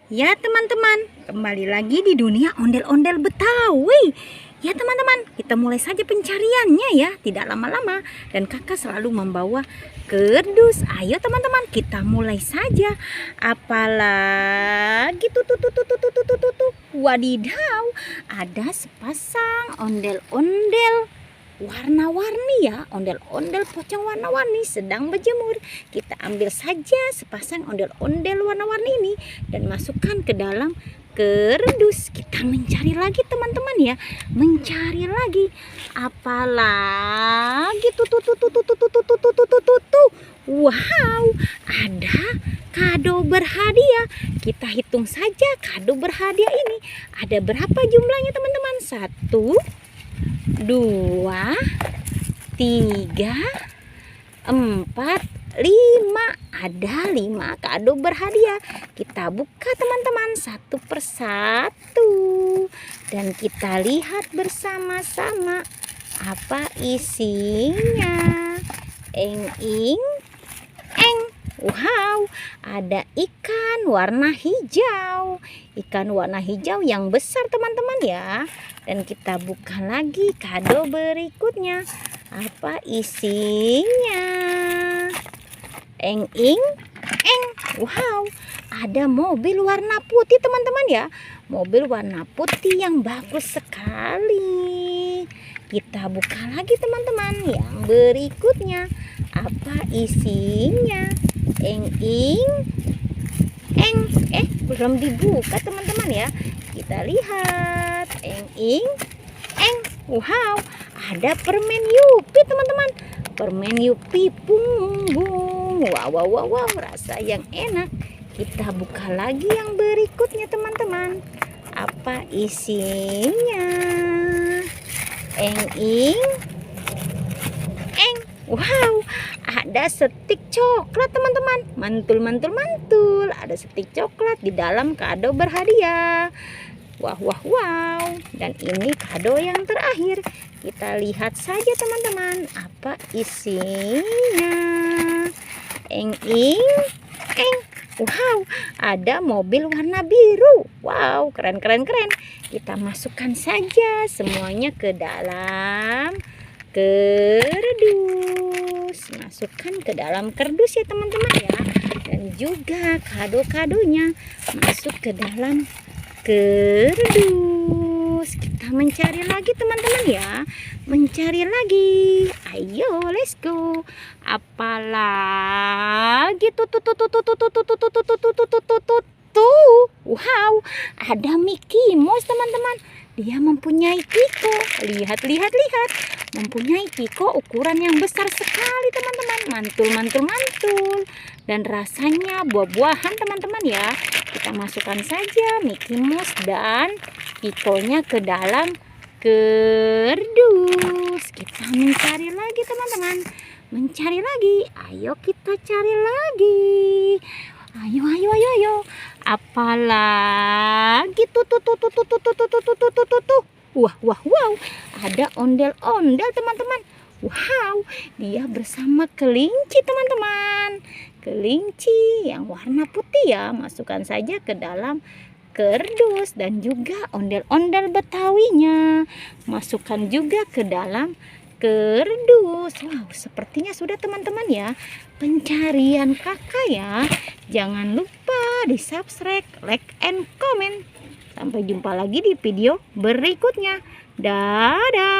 Ya teman-teman, kembali lagi di dunia ondel-ondel Betawi. Ya teman-teman, kita mulai saja pencariannya ya, tidak lama-lama. Dan kakak selalu membawa kerdus. Ayo teman-teman, kita mulai saja. Apalagi tuh. Wadidaw, ada sepasang ondel-ondel warna-warni ya, ondel-ondel pocong warna-warni sedang berjemur. Kita ambil saja sepasang ondel-ondel warna-warni ini dan masukkan ke dalam kerdus. Kita mencari lagi teman-teman ya, mencari lagi. Apalagi tuh. Wow, ada kado berhadiah. Kita hitung saja kado berhadiah ini ada berapa jumlahnya teman-teman. 1, 2, 3, 4, 5. Ada 5 kado berhadiah. Kita buka teman-teman satu persatu dan kita lihat bersama-sama apa isinya. Eng ing eng. Wow, ada ikan warna hijau. Ikan warna hijau yang besar teman-teman ya. Dan kita buka lagi kado berikutnya. Apa isinya? Eng ing eng. Wow, ada mobil warna putih teman-teman ya. Mobil warna putih yang bagus sekali. Kita buka lagi teman-teman yang berikutnya. Apa isinya? Eng ing eng. Belum dibuka teman-teman ya. Kita lihat. Eng ing eng. Wow, ada permen Yupi teman-teman. Permen Yupi bumbung. Wow, rasa yang enak. Kita buka lagi yang berikutnya teman-teman. Apa isinya? Eng ing eng. Wow, ada stik coklat teman-teman. Mantul. Ada stik coklat di dalam kado berhadiah. Wow. Dan ini kado yang terakhir. Kita lihat saja teman-teman. Apa isinya? Eng ing eng. Wow, ada mobil warna biru. Wow, keren. Kita masukkan saja semuanya ke dalam kerdus. Masukkan ke dalam kerdus ya teman-teman ya. Dan juga kado-kadonya masuk ke dalam kerdus. Kita mencari lagi teman-teman ya. Mencari lagi. Ayo, let's go. Apalagi tuh. Wow, ada Mickey Mouse teman-teman. Dia mempunyai piko. Lihat. Mempunyai piko ukuran yang besar sekali teman-teman. Mantul. Dan rasanya buah-buahan teman-teman ya. Kita masukkan saja Mickey Mouse dan pikonya ke dalam kerdus. Kita mencari lagi teman-teman. Mencari lagi. Ayo kita cari lagi. Ayo. Apalagi tuh. Wow. Ada ondel-ondel teman-teman. Wow, dia bersama kelinci teman-teman. Kelinci yang warna putih ya. Masukkan saja ke dalam kerdus dan juga ondel-ondel Betawinya. Masukkan juga ke dalam kerdus. Wow, sepertinya sudah teman-teman ya pencarian kakak ya. Jangan lupa di subscribe, like, and comment. Sampai jumpa lagi di video berikutnya. Dadah.